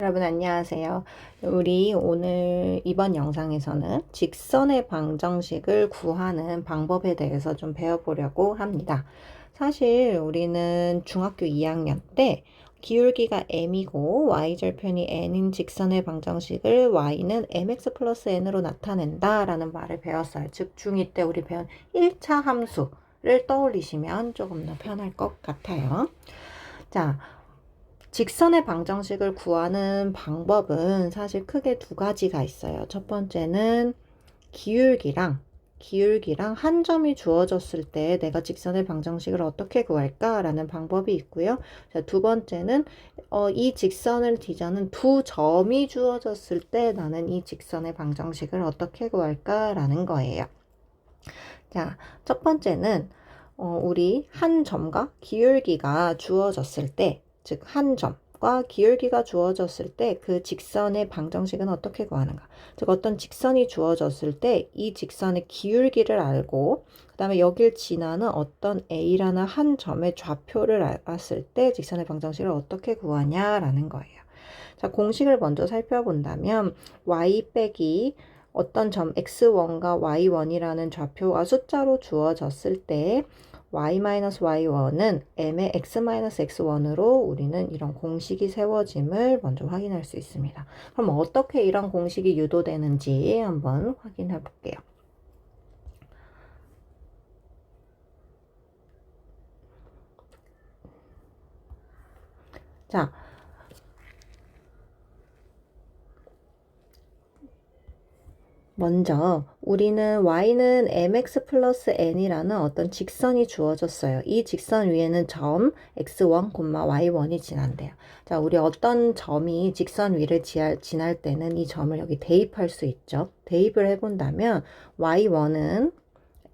여러분 안녕하세요. 우리 오늘 이번 영상에서는 직선의 방정식을 구하는 방법에 대해서 좀 배워보려고 합니다. 사실 우리는 중학교 2학년 때 기울기가 m이고 y절편이 n인 직선의 방정식을 y는 mx 플러스 n으로 나타낸다 라는 말을 배웠어요. 즉 중2 때 우리 배운 1차 함수를 떠올리시면 조금 더 편할 것 같아요. 자, 직선의 방정식을 구하는 방법은 사실 크게 두 가지가 있어요. 첫 번째는 기울기랑 한 점이 주어졌을 때 내가 직선의 방정식을 어떻게 구할까라는 방법이 있고요. 자, 두 번째는 이 직선을 디자는 두 점이 주어졌을 때 나는 이 직선의 방정식을 어떻게 구할까라는 거예요. 자, 첫 번째는 우리 한 점과 기울기가 주어졌을 때, 즉 한 점과 기울기가 주어졌을 때 그 직선의 방정식은 어떻게 구하는가? 즉 어떤 직선이 주어졌을 때 이 직선의 기울기를 알고 그 다음에 여길 지나는 어떤 A라는 한 점의 좌표를 알았을 때 직선의 방정식을 어떻게 구하냐라는 거예요. 자, 공식을 먼저 살펴본다면 y 빼기 어떤 점 x1과 y1이라는 좌표가 숫자로 주어졌을 때 y-y1은 m의 x-x1으로 우리는 이런 공식이 세워짐을 먼저 확인할 수 있습니다. 그럼 어떻게 이런 공식이 유도되는지 한번 확인해 볼게요. 자, 먼저 우리는 y는 mx 플러스 n이라는 어떤 직선이 주어졌어요. 이 직선 위에는 점 x1, y1이 지난대요. 자, 우리 어떤 점이 직선 위를 지날 때는 이 점을 여기 대입할 수 있죠. 대입을 해본다면 y1은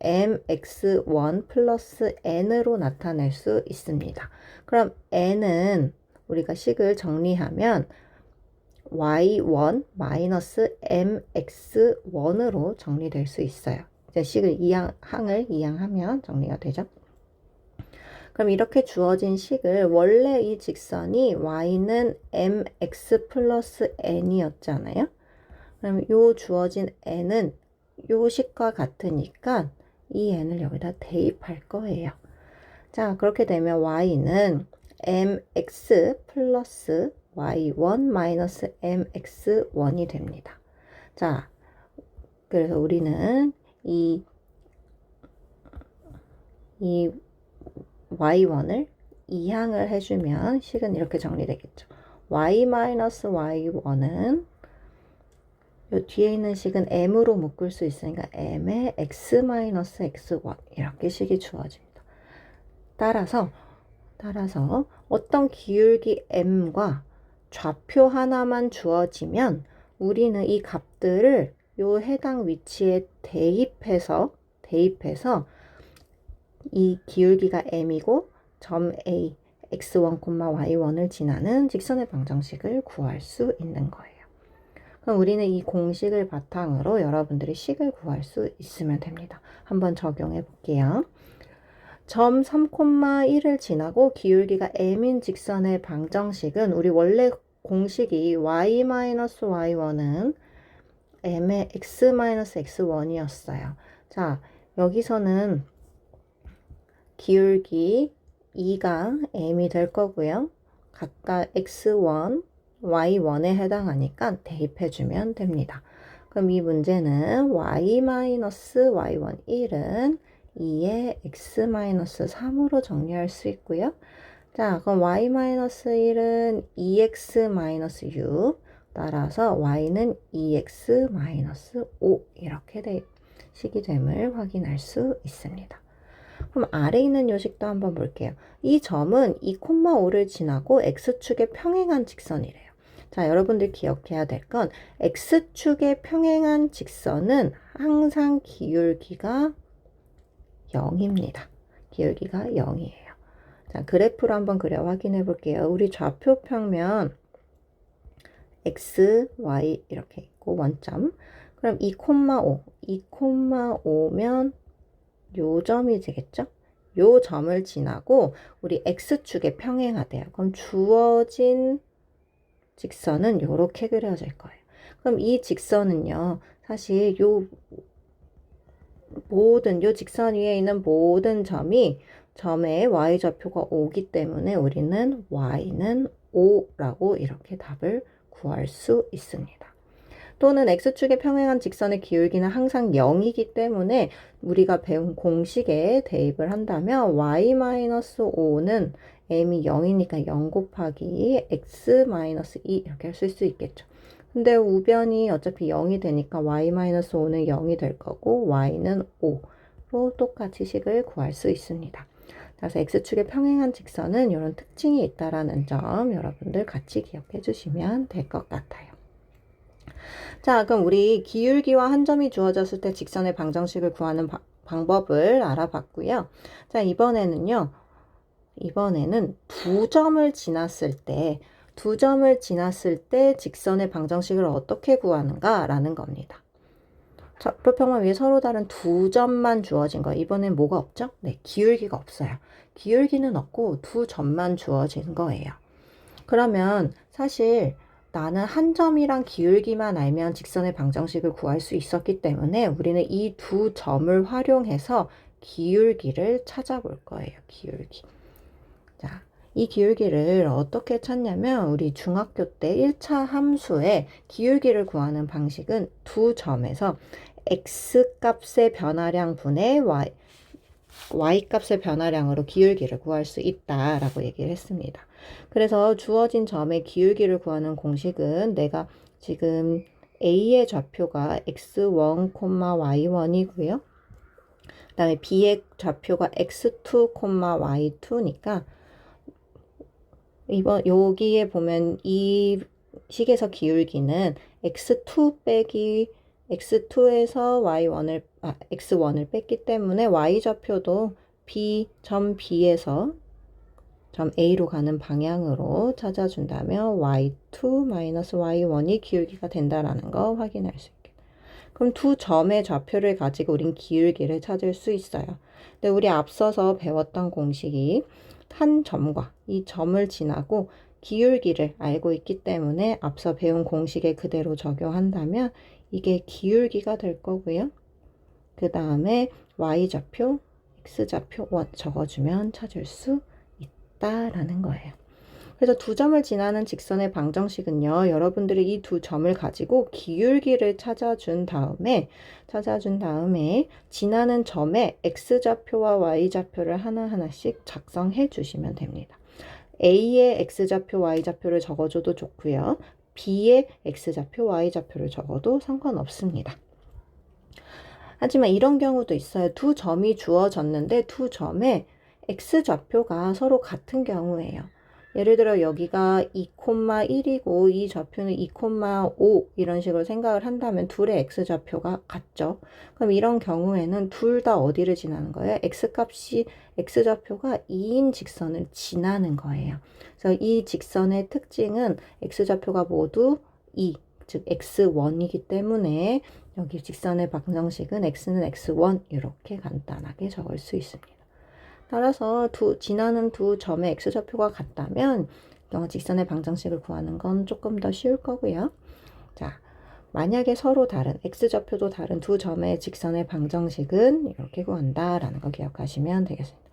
mx1 플러스 n으로 나타낼 수 있습니다. 그럼 n은 우리가 식을 정리하면 y1 마이너스 mx1으로 정리될 수 있어요. 이제 식을 항을 이항하면 정리가 되죠. 그럼 이렇게 주어진 식을 원래 이 직선이 y는 mx 플러스 n이었잖아요. 그럼 요 주어진 n은 요 식과 같으니까 이 n을 여기다 대입할 거예요. 자, 그렇게 되면 y는 mx 플러스 y1 마이너스 mx1이 됩니다. 자, 그래서 우리는 이 y1을 이항을 해주면 식은 이렇게 정리되겠죠. y 마이너스 y1은 요 뒤에 있는 식은 m으로 묶을 수 있으니까 m의 x 마이너스 x1 이렇게 식이 주어집니다. 따라서 어떤 기울기 m과 좌표 하나만 주어지면 우리는 이 값들을 요 해당 위치에 대입해서 이 기울기가 m이고 점 A x1, y1을 지나는 직선의 방정식을 구할 수 있는 거예요. 그럼 우리는 이 공식을 바탕으로 여러분들이 식을 구할 수 있으면 됩니다. 한번 적용해 볼게요. 점 3,1을 지나고 기울기가 m인 직선의 방정식은 우리 원래 공식이 y-y1은 m의 x-x1이었어요. 자, 여기서는 기울기 2가 m이 될 거고요. 각각 x1, y1에 해당하니까 대입해주면 됩니다. 그럼 이 문제는 y-y1 1은 2의 x-3으로 정리할 수 있고요. 자, 그럼 y-1은 2x-6 따라서 y는 2x-5 이렇게 식이 됨을 확인할 수 있습니다. 그럼 아래 있는 요식도 한번 볼게요. 이 점은 2,5를 지나고 x축에 평행한 직선이래요. 자, 여러분들 기억해야 될 건 x축에 평행한 직선은 항상 기울기가 0입니다. 기울기가 0이에요. 자, 그래프로 한번 그려 확인해 볼게요. 우리 좌표 평면 x, y 이렇게 있고 원점. 그럼 2,5면 요 점이 되겠죠? 요 점을 지나고 우리 x축에 평행하대요. 그럼 주어진 직선은 이렇게 그려질 거예요. 그럼 이 직선은요, 사실 요 직선 위에 있는 모든 점에 y좌표가 5기 때문에 우리는 y는 5라고 이렇게 답을 구할 수 있습니다. 또는 x축에 평행한 직선의 기울기는 항상 0이기 때문에 우리가 배운 공식에 대입을 한다면 y-5는 m이 0이니까 0 곱하기 x-2 이렇게 쓸 수 있겠죠. 근데 우변이 어차피 0이 되니까 y-5는 0이 될 거고 y는 5로 똑같이 식을 구할 수 있습니다. 그래서 x축에 평행한 직선은 이런 특징이 있다라는 점 여러분들 같이 기억해 주시면 될 것 같아요. 자, 그럼 우리 기울기와 한 점이 주어졌을 때 직선의 방정식을 구하는 방법을 알아봤고요. 자, 이번에는 두 점을 지났을 때 직선의 방정식을 어떻게 구하는가라는 겁니다. 좌표평면 위에 서로 다른 두 점만 주어진 거예요. 이번엔 뭐가 없죠? 네, 기울기가 없어요. 기울기는 없고 두 점만 주어진 거예요. 그러면 사실 나는 한 점이랑 기울기만 알면 직선의 방정식을 구할 수 있었기 때문에 우리는 이 두 점을 활용해서 기울기를 찾아볼 거예요. 기울기. 자, 이 기울기를 어떻게 찾냐면 우리 중학교 때 1차 함수의 기울기를 구하는 방식은 두 점에서 x값의 변화량 분의 y값의 변화량으로 기울기를 구할 수 있다라고 얘기를 했습니다. 그래서 주어진 점의 기울기를 구하는 공식은 내가 지금 A의 좌표가 x1, y1이고요. 그 다음에 B의 좌표가 x2, y2니까 여기에 보면 이 식에서 기울기는 x2 빼기 x2에서 x1을 뺐기 때문에 y좌표도 점 B에서 점 A로 가는 방향으로 찾아준다면 y2-y1이 기울기가 된다라는 거 확인할 수 있게. 그럼 두 점의 좌표를 가지고 우린 기울기를 찾을 수 있어요. 근데 우리 앞서서 배웠던 공식이 한 점과 이 점을 지나고 기울기를 알고 있기 때문에 앞서 배운 공식에 그대로 적용한다면 이게 기울기가 될 거고요. 그 다음에 y좌표, x좌표 적어주면 찾을 수 있다라는 거예요. 그래서 두 점을 지나는 직선의 방정식은요, 여러분들이 이 두 점을 가지고 기울기를 찾아준 다음에 지나는 점에 x좌표와 y좌표를 하나하나씩 작성해 주시면 됩니다. A의 x좌표, y좌표를 적어줘도 좋고요. B의 x좌표, y좌표를 적어도 상관없습니다. 하지만 이런 경우도 있어요. 두 점이 주어졌는데 두 점의 x좌표가 서로 같은 경우예요. 예를 들어 여기가 2,1이고 이 좌표는 2,5 이런 식으로 생각을 한다면 둘의 x좌표가 같죠. 그럼 이런 경우에는 둘 다 어디를 지나는 거예요? x좌표가 2인 직선을 지나는 거예요. 그래서 이 직선의 특징은 x좌표가 모두 2, 즉 x1이기 때문에 여기 직선의 방정식은 x는 x1 이렇게 간단하게 적을 수 있습니다. 따라서 지나는 두 점의 x좌표가 같다면 직선의 방정식을 구하는 건 조금 더 쉬울 거고요. 자, 만약에 서로 다른 x좌표도 다른 두 점의 직선의 방정식은 이렇게 구한다라는 거 기억하시면 되겠습니다.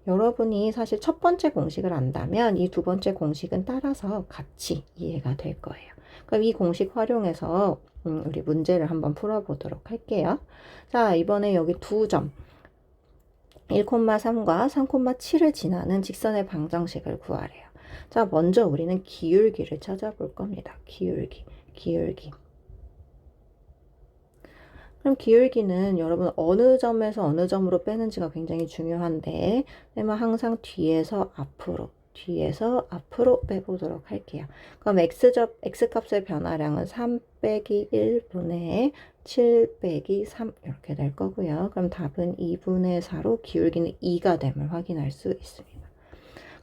여러분이 사실 첫 번째 공식을 안다면 이 두 번째 공식은 따라서 같이 이해가 될 거예요. 그럼 이 공식 활용해서 우리 문제를 한번 풀어보도록 할게요. 자, 이번에 여기 두 점 1,3과 3,7을 지나는 직선의 방정식을 구하래요. 자, 먼저 우리는 기울기를 찾아볼 겁니다. 기울기. 그럼 기울기는 여러분 어느 점에서 어느 점으로 빼는지가 굉장히 중요한데 항상 뒤에서 앞으로 빼보도록 할게요. 그럼 x값의 변화량은 3 빼기 1분의 7 빼기 3 이렇게 될 거고요. 그럼 답은 2분의 4로 기울기는 2가 됨을 확인할 수 있습니다.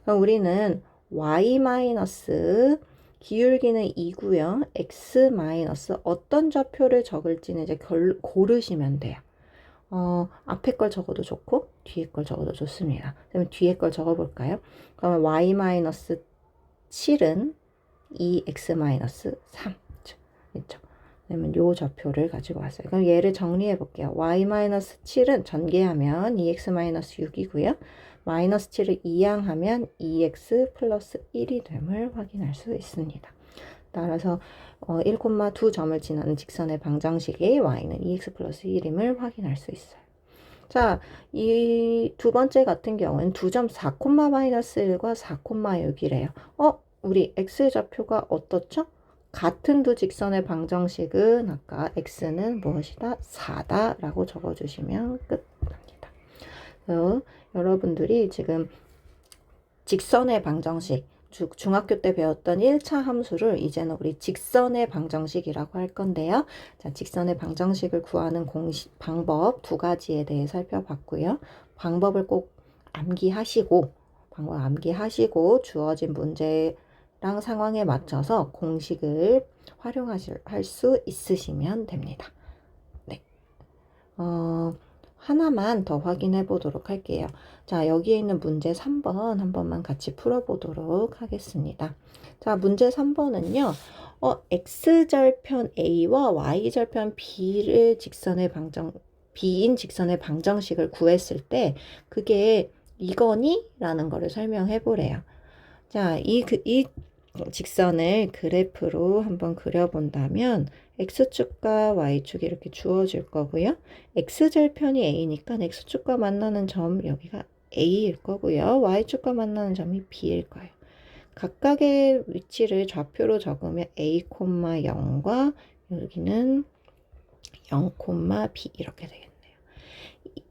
그럼 우리는 y- 기울기는 2고요. x- 어떤 좌표를 적을지는 이제 고르시면 돼요. 앞에 걸 적어도 좋고 뒤에 걸 적어도 좋습니다. 그러면 뒤에 걸 적어볼까요? 그러면 y-7은 2x-3 있죠. 그러면 요 좌표를 가지고 왔어요. 그럼 얘를 정리해 볼게요. y-7은 전개하면 2x-6이고요. 마이너스 7을 이항하면 2x 플러스 1이 됨을 확인할 수 있습니다. 따라서 1,2점을 지나는 직선의 방정식의 y는 2x 플러스 1임을 확인할 수 있어요. 자, 이 두 번째 같은 경우는 2점 4,-1과 4,6이래요. 우리 x좌표가 어떻죠? 같은 두 직선의 방정식은 아까 x는 무엇이다? 4다 라고 적어주시면 끝납니다. 여러분들이 지금 직선의 방정식, 중학교 때 배웠던 1차 함수를 이제는 우리 직선의 방정식이라고 할 건데요. 자, 직선의 방정식을 구하는 방법 두 가지에 대해 살펴봤고요. 방법을 꼭 암기하시고 주어진 문제랑 상황에 맞춰서 공식을 활용할 수 있으시면 됩니다. 네. 하나만 더 확인해 보도록 할게요. 자, 여기에 있는 문제 3번 한 번만 같이 풀어보도록 하겠습니다. 자, 문제 3번은요. x절편 a와 y절편 b를 b인 직선의 방정식을 구했을 때 그게 이거니? 라는 거를 설명해 보래요. 자, 이 직선을 그래프로 한번 그려본다면 x축과 y축이 이렇게 주어질 거고요. x절편이 a니까 x축과 만나는 점 여기가 a일 거고요. y축과 만나는 점이 b일 거예요. 각각의 위치를 좌표로 적으면 a, 0과 여기는 0, b 이렇게 되겠네요.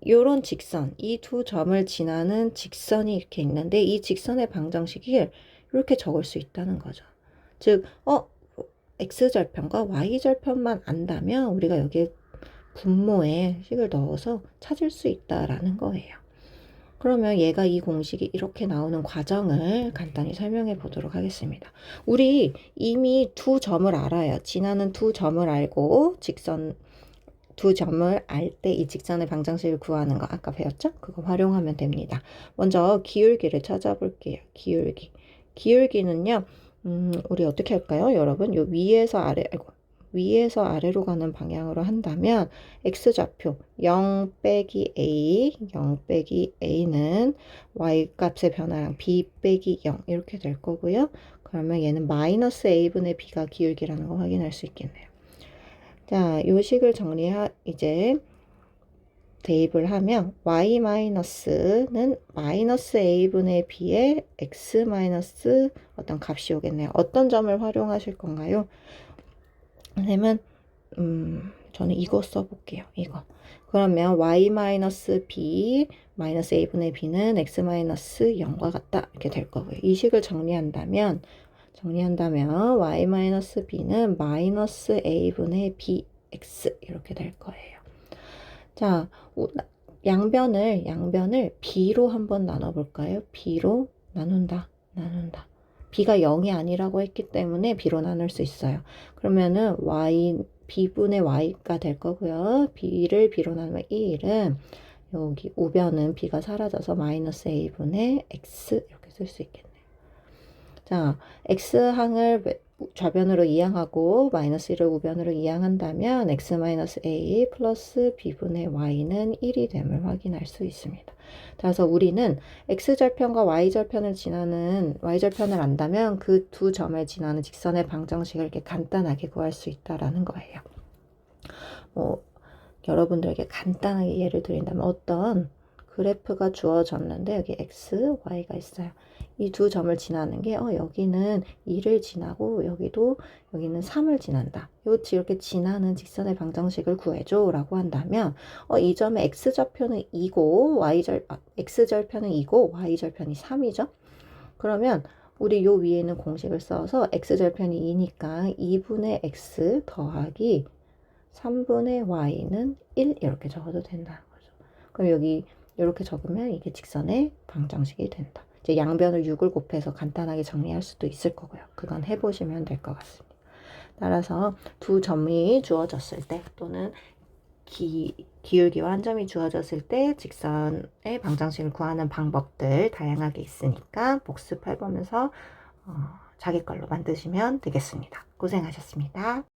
요런 직선, 이 두 점을 지나는 직선이 이렇게 있는데 이 직선의 방정식을 이렇게 적을 수 있다는 거죠. 즉, x절편과 y절편만 안다면 우리가 여기에 분모에 식을 넣어서 찾을 수 있다라는 거예요. 그러면 얘가 이 공식이 이렇게 나오는 과정을 간단히 설명해 보도록 하겠습니다. 우리 이미 두 점을 알아요. 지나는 두 점을 알고 두 점을 알 때 이 직선의 방정식을 구하는 거 아까 배웠죠? 그거 활용하면 됩니다. 먼저 기울기를 찾아볼게요. 기울기는요. 우리 어떻게 할까요? 여러분, 요 위에서 아래로 가는 방향으로 한다면 x좌표 0 빼기 a, 0 빼기 a는 y값의 변화량 b 빼기 0 이렇게 될 거고요. 그러면 얘는 마이너스 a분의 b가 기울기라는 거 확인할 수 있겠네요. 자, 요 식을 이제 대입을 하면 y-는 마이너스 a분의 b의 x 마이너스 어떤 값이 오겠네요. 어떤 점을 활용하실 건가요? 선생님은 저는 이거 써볼게요. 이거. 그러면 y-b 마이너스 a분의 b는 x 마이너스 0과 같다 이렇게 될 거고요. 이 식을 정리한다면 y-b는 마이너스 a분의 bx 이렇게 될 거예요. 자, 양변을 b로 한번 나눠볼까요? b로 나눈다. b가 0이 아니라고 했기 때문에 b로 나눌 수 있어요. 그러면은 b분의 y가 될 거고요. b를 b로 나누면 1은 여기 우변은 b가 사라져서 마이너스 a분의 x 이렇게 쓸 수 있겠네요. 자, x항을 좌변으로 이항하고 마이너스 1을 우변으로 이항한다면 x-a 플러스 b분의 y는 1이 됨을 확인할 수 있습니다. 따라서 우리는 x절편과 y절편을 안다면 그 두 점을 지나는 직선의 방정식을 이렇게 간단하게 구할 수 있다라는 거예요. 여러분들에게 간단하게 예를 드린다면 어떤 그래프가 주어졌는데 여기 x, y가 있어요. 이 두 점을 지나는 게 여기는 2를 지나고 여기는 3을 지난다. 이렇게 지나는 직선의 방정식을 구해줘 라고 한다면 이 점의 x절편은 2고 x절편은 2고 y절편이 3이죠. 그러면 우리 요 위에 있는 공식을 써서 x절편이 2니까 2분의 x 더하기 3분의 y는 1 이렇게 적어도 된다는 거죠. 그럼 여기 이렇게 적으면 이게 직선의 방정식이 된다. 이제 양변을 6을 곱해서 간단하게 정리할 수도 있을 거고요. 그건 해보시면 될 것 같습니다. 따라서 두 점이 주어졌을 때 또는 기울기와 한 점이 주어졌을 때 직선의 방정식을 구하는 방법들 다양하게 있으니까 복습해보면서 자기 걸로 만드시면 되겠습니다. 고생하셨습니다.